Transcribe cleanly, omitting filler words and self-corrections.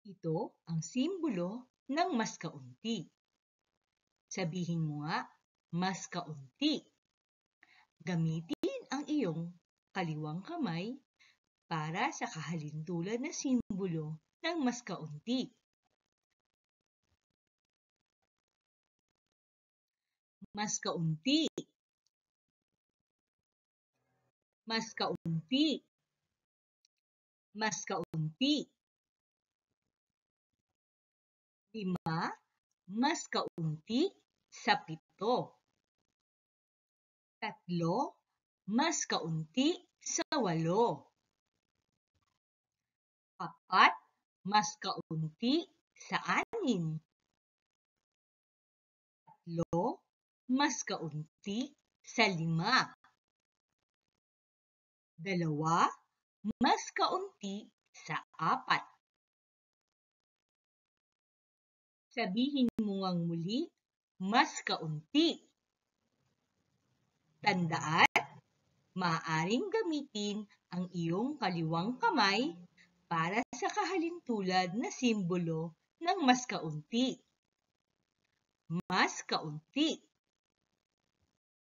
Ito ang simbolo ng mas kaunti. Sabihin mo nga, mas kaunti. Gamitin ang iyong kaliwang kamay para sa kahalintulad na simbolo ng mas kaunti. Mas kaunti. Mas kaunti. Mas kaunti. 5, mas kaunti sa 7. 3, mas kaunti sa 8. 4, mas kaunti sa 6. 3, mas kaunti sa 5. 2, mas kaunti sa 4. Sabihin mo ngang muli, mas kaunti. Tandaan, maaaring gamitin ang iyong kaliwang kamay para sa kahalintulad na simbolo ng mas kaunti. Mas kaunti.